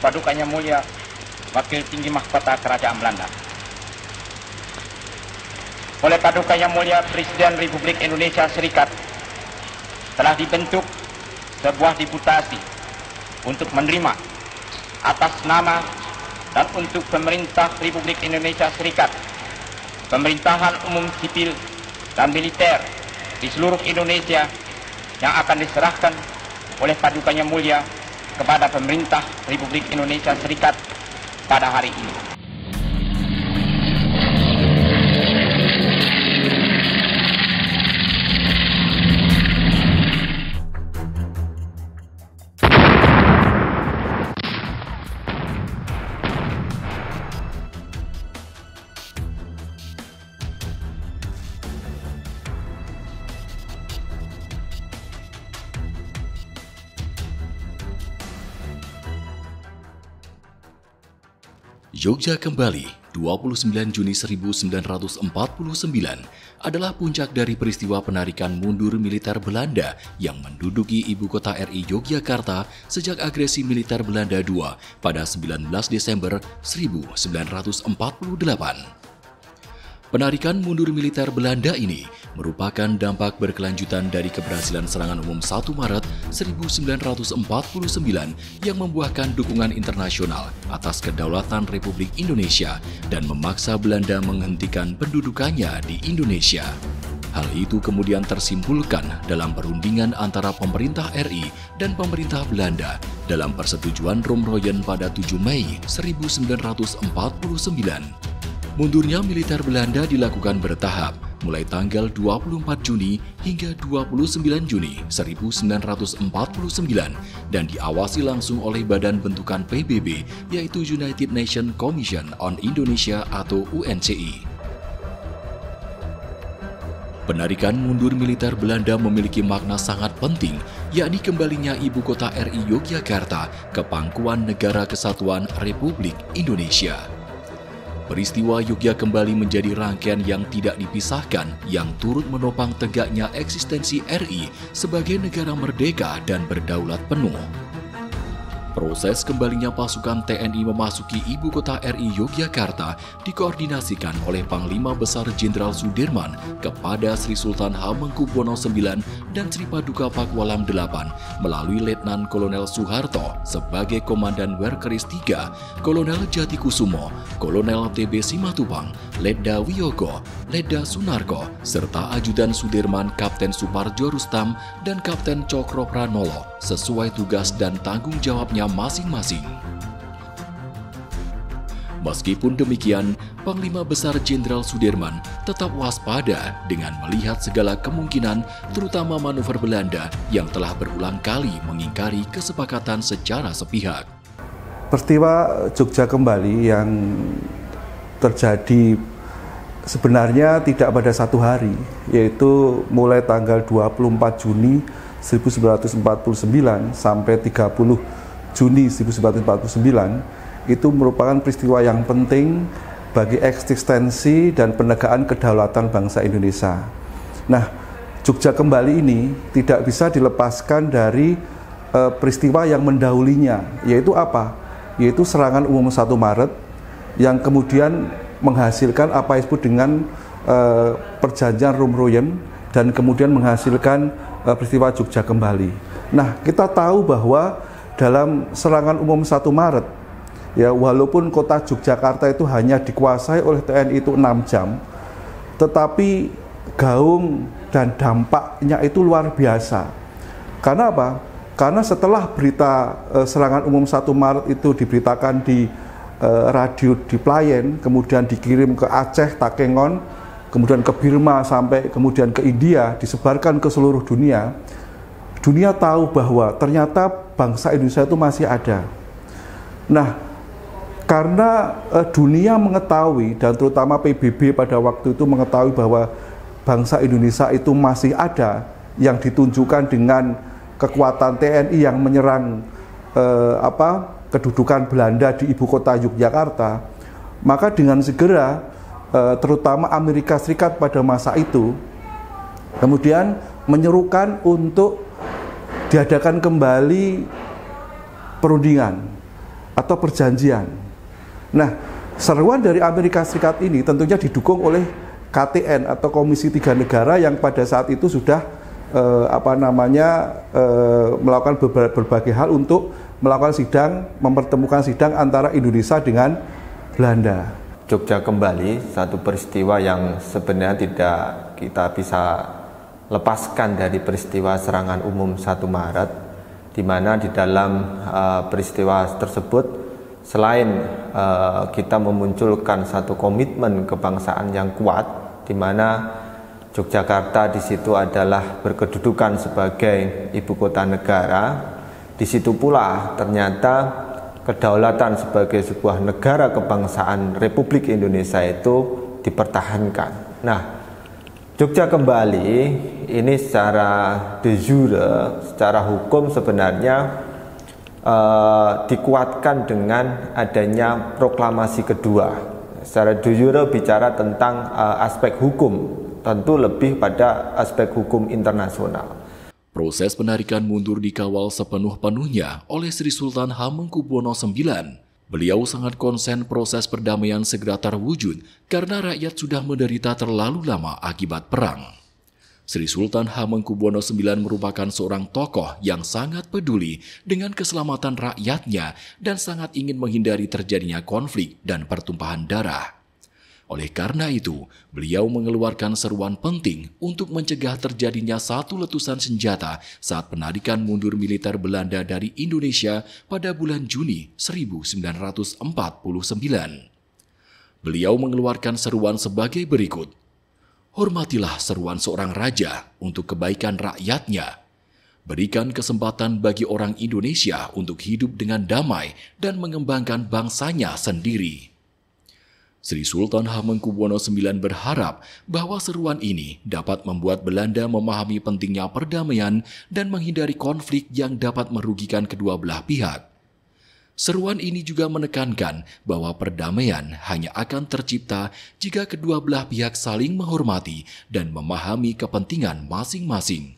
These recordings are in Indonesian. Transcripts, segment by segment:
Paduka Yang Mulia Wakil Tinggi Mahkota Kerajaan Belanda. Oleh Paduka Yang Mulia Presiden Republik Indonesia Serikat telah dibentuk sebuah deputasi untuk menerima atas nama dan untuk pemerintah Republik Indonesia Serikat, pemerintahan umum sipil dan militer di seluruh Indonesia yang akan diserahkan oleh Paduka Yang Mulia kepada pemerintah Republik Indonesia Serikat pada hari ini. Yogyakarta Kembali, 29 Juni 1949 adalah puncak dari peristiwa penarikan mundur militer Belanda yang menduduki ibu kota RI Yogyakarta sejak agresi militer Belanda II pada 19 Desember 1948. Penarikan mundur militer Belanda ini merupakan dampak berkelanjutan dari keberhasilan serangan umum 1 Maret 1949 yang membuahkan dukungan internasional atas kedaulatan Republik Indonesia dan memaksa Belanda menghentikan pendudukannya di Indonesia. Hal itu kemudian tersimpulkan dalam perundingan antara pemerintah RI dan pemerintah Belanda dalam persetujuan Romroyen pada 7 Mei 1949. Mundurnya militer Belanda dilakukan bertahap, mulai tanggal 24 Juni hingga 29 Juni 1949 dan diawasi langsung oleh badan bentukan PBB, yaitu United Nations Commission on Indonesia atau UNCI. Penarikan mundur militer Belanda memiliki makna sangat penting, yakni kembalinya ibu kota RI Yogyakarta ke pangkuan Negara Kesatuan Republik Indonesia. Peristiwa Yogyakarta Kembali menjadi rangkaian yang tidak dipisahkan yang turut menopang tegaknya eksistensi RI sebagai negara merdeka dan berdaulat penuh. Proses kembalinya pasukan TNI memasuki ibu kota RI Yogyakarta dikoordinasikan oleh Panglima Besar Jenderal Sudirman kepada Sri Sultan Hamengkubuwono IX dan Sri Paduka Pakualam VIII melalui Letnan Kolonel Soeharto sebagai Komandan Werkeris III, Kolonel Jatikusumo, Kolonel TB Simatupang, Letda Wiyogo, Letda Sunarko, serta Ajudan Sudirman Kapten Suparjo Rustam dan Kapten Cokro Pranolo sesuai tugas dan tanggung jawabnya masing-masing. Meskipun demikian, Panglima Besar Jenderal Sudirman tetap waspada dengan melihat segala kemungkinan, terutama manuver Belanda yang telah berulang kali mengingkari kesepakatan secara sepihak. Peristiwa Yogyakarta Kembali yang terjadi sebenarnya tidak pada satu hari, yaitu mulai tanggal 24 Juni 1949 sampai 30 Juni 1949 itu merupakan peristiwa yang penting bagi eksistensi dan penegakan kedaulatan bangsa Indonesia. Nah, Yogyakarta Kembali ini tidak bisa dilepaskan dari peristiwa yang mendahulinya, yaitu apa? Yaitu serangan umum 1 Maret yang kemudian menghasilkan apa yang disebut dengan perjanjian Romroyen dan kemudian menghasilkan peristiwa Yogyakarta Kembali. Nah, kita tahu bahwa dalam serangan umum 1 Maret, ya walaupun kota Yogyakarta itu hanya dikuasai oleh TNI itu 6 jam, tetapi gaung dan dampaknya itu luar biasa. Karena apa? Karena setelah berita serangan umum 1 Maret itu diberitakan di radio di Playen, kemudian dikirim ke Aceh, Takengon, kemudian ke Burma, sampai kemudian ke India, disebarkan ke seluruh dunia. Dunia tahu bahwa ternyata bangsa Indonesia itu masih ada. Nah, karena dunia mengetahui dan terutama PBB pada waktu itu mengetahui bahwa bangsa Indonesia itu masih ada, yang ditunjukkan dengan kekuatan TNI yang menyerang kedudukan Belanda di ibu kota Yogyakarta, maka dengan segera terutama Amerika Serikat pada masa itu kemudian menyerukan untuk diadakan kembali perundingan. atau perjanjian. Nah, seruan dari Amerika Serikat ini tentunya didukung oleh KTN atau Komisi Tiga Negara yang pada saat itu sudah melakukan berbagai hal untuk melakukan sidang, mempertemukan sidang antara Indonesia dengan Belanda. Jogja kembali, satu peristiwa yang sebenarnya tidak kita bisa lepaskan dari peristiwa serangan umum 1 Maret, di mana di dalam peristiwa tersebut selain kita memunculkan satu komitmen kebangsaan yang kuat, di mana Yogyakarta di situ adalah berkedudukan sebagai ibu kota negara. Di situ pula ternyata kedaulatan sebagai sebuah negara kebangsaan Republik Indonesia itu dipertahankan. Nah, Jogja kembali ini secara de jure, secara hukum sebenarnya dikuatkan dengan adanya proklamasi kedua. Secara de jure bicara tentang aspek hukum, tentu lebih pada aspek hukum internasional. Proses penarikan mundur dikawal sepenuh-penuhnya oleh Sri Sultan Hamengkubuwono IX. Beliau sangat konsen proses perdamaian segera terwujud karena rakyat sudah menderita terlalu lama akibat perang. Sri Sultan Hamengkubuwono IX merupakan seorang tokoh yang sangat peduli dengan keselamatan rakyatnya dan sangat ingin menghindari terjadinya konflik dan pertumpahan darah. Oleh karena itu, beliau mengeluarkan seruan penting untuk mencegah terjadinya satu letusan senjata saat penarikan mundur militer Belanda dari Indonesia pada bulan Juni 1949. Beliau mengeluarkan seruan sebagai berikut. Hormatilah seruan seorang raja untuk kebaikan rakyatnya. Berikan kesempatan bagi orang Indonesia untuk hidup dengan damai dan mengembangkan bangsanya sendiri. Sri Sultan Hamengkubuwono IX berharap bahwa seruan ini dapat membuat Belanda memahami pentingnya perdamaian dan menghindari konflik yang dapat merugikan kedua belah pihak. Seruan ini juga menekankan bahwa perdamaian hanya akan tercipta jika kedua belah pihak saling menghormati dan memahami kepentingan masing-masing.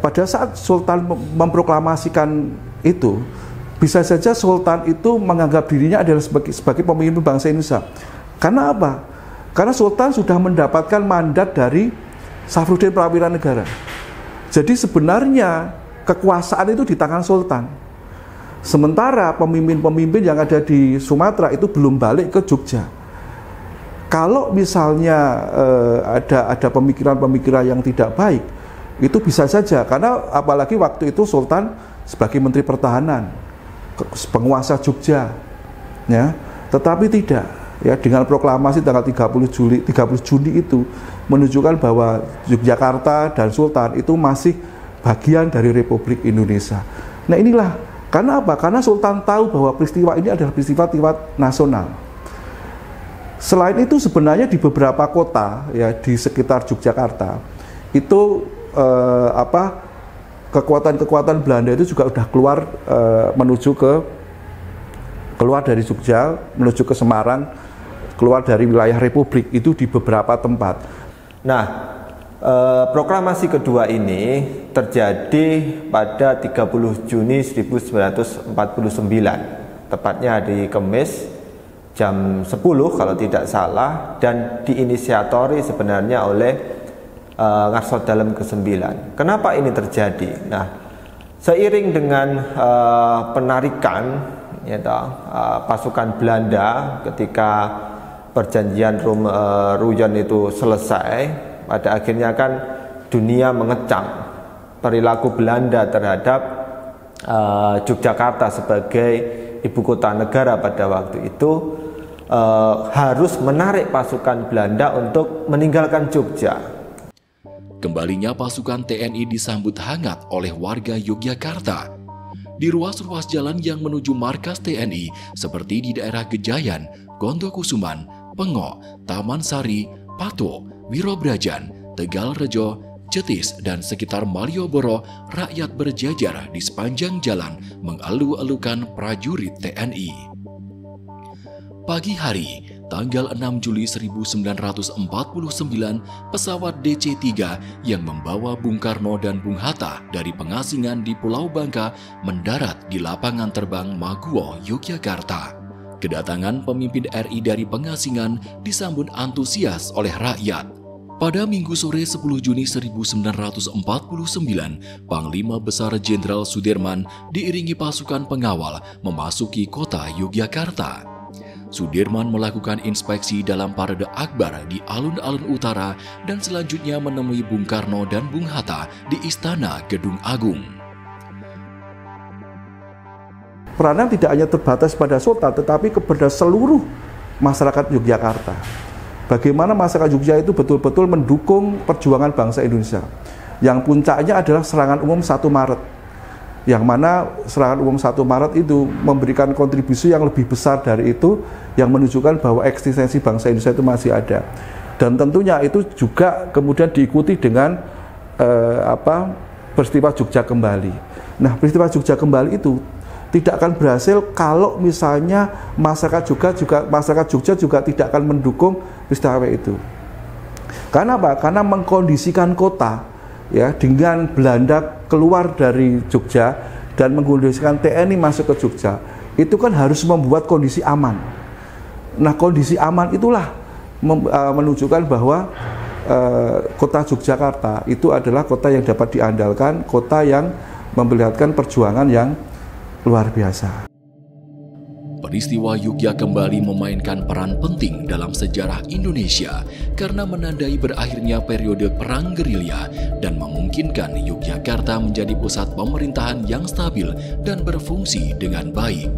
Pada saat Sultan memproklamasikan itu, bisa saja Sultan itu menganggap dirinya adalah sebagai pemimpin bangsa Indonesia. Karena apa? Karena Sultan sudah mendapatkan mandat dari Safruddin Prawira Negara. Jadi sebenarnya kekuasaan itu di tangan Sultan. Sementara pemimpin-pemimpin yang ada di Sumatera itu belum balik ke Jogja. Kalau misalnya ada pemikiran-pemikiran yang tidak baik, itu bisa saja. Karena apalagi waktu itu Sultan sebagai Menteri Pertahanan, penguasa Jogja, ya, tetapi tidak, ya, dengan proklamasi tanggal 30 Juni itu menunjukkan bahwa Yogyakarta dan Sultan itu masih bagian dari Republik Indonesia. Nah inilah, karena apa? Karena Sultan tahu bahwa peristiwa ini adalah peristiwa nasional. Selain itu sebenarnya di beberapa kota, ya, di sekitar Yogyakarta itu kekuatan-kekuatan Belanda itu juga sudah keluar dari Jogja, menuju ke Semarang, keluar dari wilayah Republik itu di beberapa tempat. Nah, proklamasi kedua ini terjadi pada 30 Juni 1949, tepatnya di Kamis jam 10 kalau tidak salah, dan diinisiatori sebenarnya oleh Ngarso Dalem ke-9. Kenapa ini terjadi? Nah, seiring dengan penarikan pasukan Belanda ketika perjanjian Ruyon itu selesai, pada akhirnya kan dunia mengecam perilaku Belanda terhadap Yogyakarta sebagai ibu kota negara pada waktu itu, harus menarik pasukan Belanda untuk meninggalkan Jogja. Kembalinya pasukan TNI disambut hangat oleh warga Yogyakarta. Di ruas-ruas jalan yang menuju markas TNI seperti di daerah Gejayan, Gondokusuman, Pengok, Taman Sari, Pato, Wirobrajan, Tegalrejo, Jetis, dan sekitar Malioboro, rakyat berjajar di sepanjang jalan mengalu-alukan prajurit TNI. Pagi hari, tanggal 6 Juli 1949, pesawat DC-3 yang membawa Bung Karno dan Bung Hatta dari pengasingan di Pulau Bangka mendarat di lapangan terbang Maguwo, Yogyakarta. Kedatangan pemimpin RI dari pengasingan disambut antusias oleh rakyat. Pada Minggu sore 10 Juni 1949, Panglima Besar Jenderal Sudirman diiringi pasukan pengawal memasuki kota Yogyakarta. Sudirman melakukan inspeksi dalam parade akbar di alun-alun utara dan selanjutnya menemui Bung Karno dan Bung Hatta di Istana Gedung Agung. Peranan tidak hanya terbatas pada Sultan, tetapi kepada seluruh masyarakat Yogyakarta. Bagaimana masyarakat Jogja itu betul-betul mendukung perjuangan bangsa Indonesia. Yang puncaknya adalah serangan umum 1 Maret. Yang mana serangan umum 1 Maret itu memberikan kontribusi yang lebih besar dari itu, yang menunjukkan bahwa eksistensi bangsa Indonesia itu masih ada. Dan tentunya itu juga kemudian diikuti dengan peristiwa Jogja Kembali. Nah, peristiwa Jogja Kembali itu tidak akan berhasil kalau misalnya masyarakat Jogja juga tidak akan mendukung peristiwa itu. Karena apa? Karena mengkondisikan kota ya dengan Belanda keluar dari Jogja dan mengkondisikan TNI masuk ke Jogja, itu kan harus membuat kondisi aman. Nah, kondisi aman itulah menunjukkan bahwa kota Yogyakarta itu adalah kota yang dapat diandalkan, kota yang memperlihatkan perjuangan yang luar biasa. Peristiwa Yogya Kembali memainkan peran penting dalam sejarah Indonesia karena menandai berakhirnya periode perang gerilya dan memungkinkan Yogyakarta menjadi pusat pemerintahan yang stabil dan berfungsi dengan baik.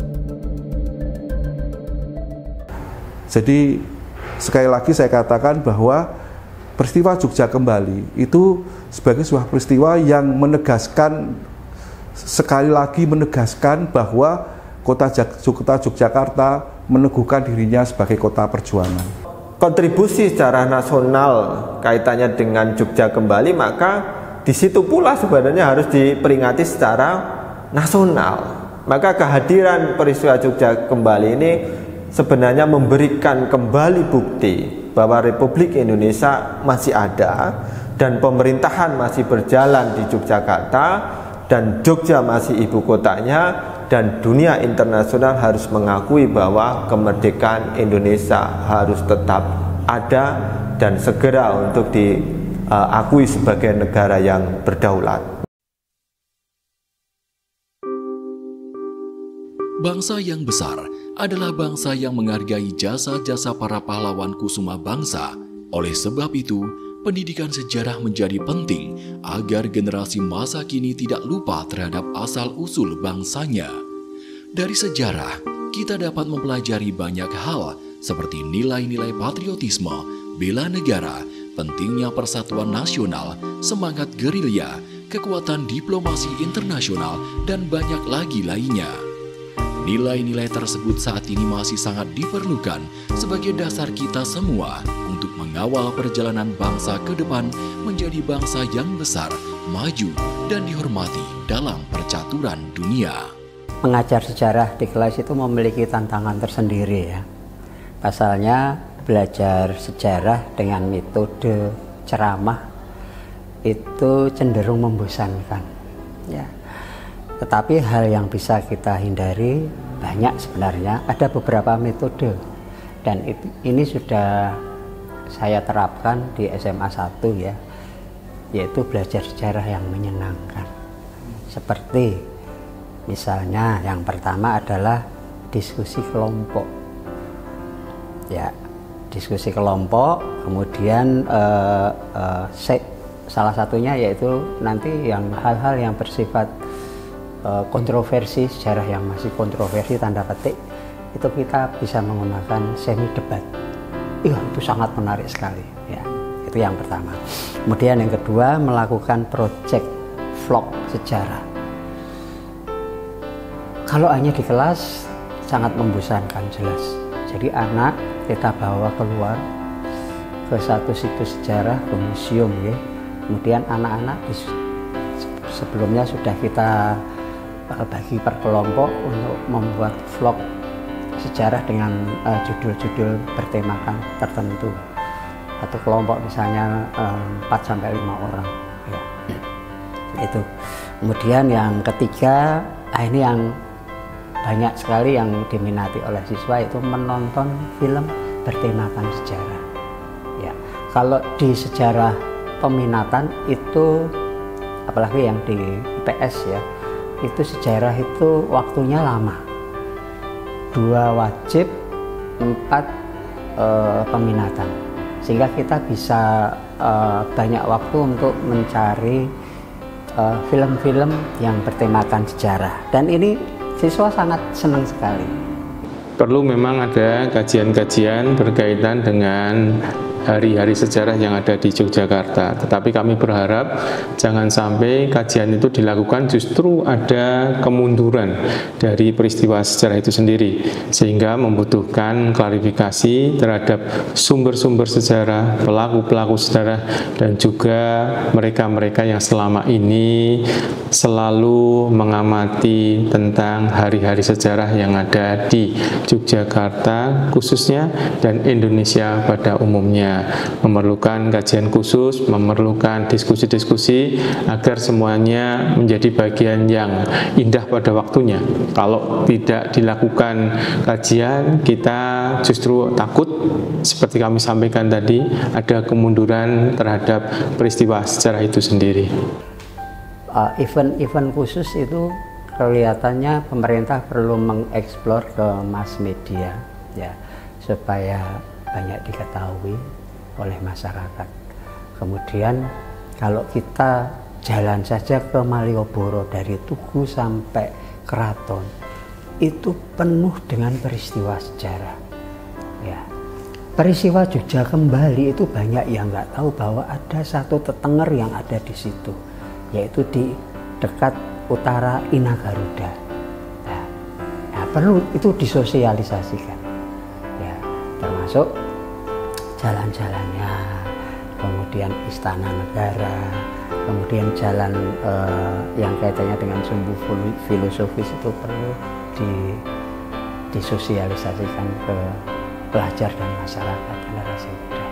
Jadi sekali lagi saya katakan bahwa peristiwa Jogja Kembali itu sebagai sebuah peristiwa yang sekali lagi menegaskan bahwa kota Yogyakarta meneguhkan dirinya sebagai kota perjuangan. Kontribusi secara nasional kaitannya dengan Jogja Kembali, maka di situ pula sebenarnya harus diperingati secara nasional. Maka kehadiran peristiwa Jogja Kembali ini sebenarnya memberikan kembali bukti bahwa Republik Indonesia masih ada dan pemerintahan masih berjalan di Yogyakarta, dan Jogja masih ibu kotanya, dan dunia internasional harus mengakui bahwa kemerdekaan Indonesia harus tetap ada dan segera untuk diakui sebagai negara yang berdaulat. Bangsa yang besar adalah bangsa yang menghargai jasa-jasa para pahlawan kusuma bangsa. Oleh sebab itu, pendidikan sejarah menjadi penting agar generasi masa kini tidak lupa terhadap asal-usul bangsanya. Dari sejarah, kita dapat mempelajari banyak hal seperti nilai-nilai patriotisme, bela negara, pentingnya persatuan nasional, semangat gerilya, kekuatan diplomasi internasional, dan banyak lagi lainnya. Nilai-nilai tersebut saat ini masih sangat diperlukan sebagai dasar kita semua untuk mengawal perjalanan bangsa ke depan menjadi bangsa yang besar, maju, dan dihormati dalam percaturan dunia. Mengajar sejarah di kelas itu memiliki tantangan tersendiri ya. Pasalnya belajar sejarah dengan metode ceramah itu cenderung membosankan ya. Tetapi hal yang bisa kita hindari banyak sebenarnya, ada beberapa metode dan ini sudah saya terapkan di SMA 1 ya, yaitu belajar sejarah yang menyenangkan. Seperti misalnya yang pertama adalah diskusi kelompok ya, diskusi kelompok, kemudian salah satunya yaitu nanti yang hal-hal yang bersifat kontroversi, sejarah yang masih kontroversi tanda petik, itu kita bisa menggunakan semi debat. Iya, itu sangat menarik sekali ya. Itu yang pertama. Kemudian yang kedua, melakukan project vlog sejarah. Kalau hanya di kelas sangat membosankan jelas. Jadi anak kita bawa keluar ke satu situs sejarah, ke museum ya. Kemudian anak-anak sebelumnya sudah kita bagi per kelompok untuk membuat vlog sejarah dengan judul-judul bertemakan tertentu. Satu kelompok misalnya 4-5 orang. Ya. Itu. Kemudian yang ketiga, ini yang banyak sekali yang diminati oleh siswa, itu menonton film bertemakan sejarah. Ya. Kalau di sejarah peminatan itu, apalagi yang di IPS ya, itu sejarah itu waktunya lama, 2 wajib, 4 peminatan, sehingga kita bisa banyak waktu untuk mencari film-film yang bertemakan sejarah, dan ini siswa sangat senang sekali. Perlu memang ada kajian-kajian berkaitan dengan hari-hari sejarah yang ada di Yogyakarta, tetapi kami berharap jangan sampai kajian itu dilakukan justru ada kemunduran dari peristiwa sejarah itu sendiri, sehingga membutuhkan klarifikasi terhadap sumber-sumber sejarah, pelaku-pelaku sejarah, dan juga mereka-mereka yang selama ini selalu mengamati tentang hari-hari sejarah yang ada di Yogyakarta khususnya dan Indonesia pada umumnya. Memerlukan kajian khusus, memerlukan diskusi-diskusi agar semuanya menjadi bagian yang indah pada waktunya. Kalau tidak dilakukan kajian, kita justru takut, seperti kami sampaikan tadi, ada kemunduran terhadap peristiwa sejarah itu sendiri. Event-event khusus itu kelihatannya pemerintah perlu mengeksplor ke mass media ya, supaya banyak diketahui oleh masyarakat. Kemudian kalau kita jalan saja ke Malioboro dari Tugu sampai Keraton, itu penuh dengan peristiwa sejarah ya. Peristiwa Jogja Kembali itu banyak yang nggak tahu bahwa ada satu tetenger yang ada di situ, yaitu di dekat utara Ina Garuda. Nah, perlu itu disosialisasikan ya, termasuk jalan-jalannya, kemudian Istana Negara, kemudian jalan yang kaitannya dengan sumbu filosofis itu perlu disosialisasikan ke pelajar dan masyarakat generasi muda.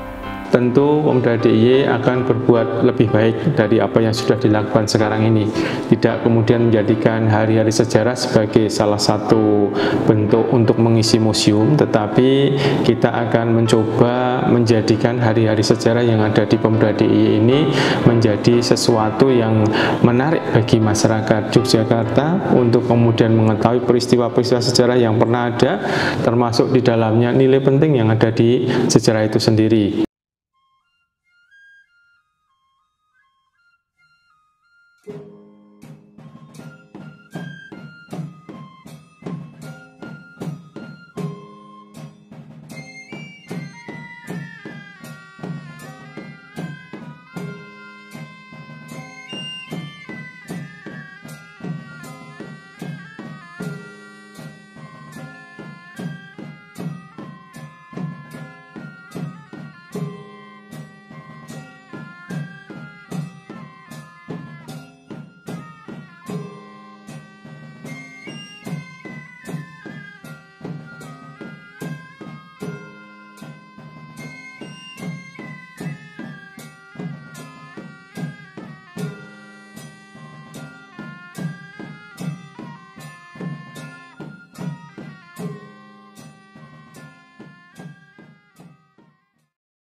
Tentu Pemuda DIY akan berbuat lebih baik dari apa yang sudah dilakukan sekarang ini. Tidak kemudian menjadikan hari-hari sejarah sebagai salah satu bentuk untuk mengisi museum, tetapi kita akan mencoba menjadikan hari-hari sejarah yang ada di Pemuda DIY ini menjadi sesuatu yang menarik bagi masyarakat Yogyakarta untuk kemudian mengetahui peristiwa-peristiwa sejarah yang pernah ada, termasuk di dalamnya nilai penting yang ada di sejarah itu sendiri.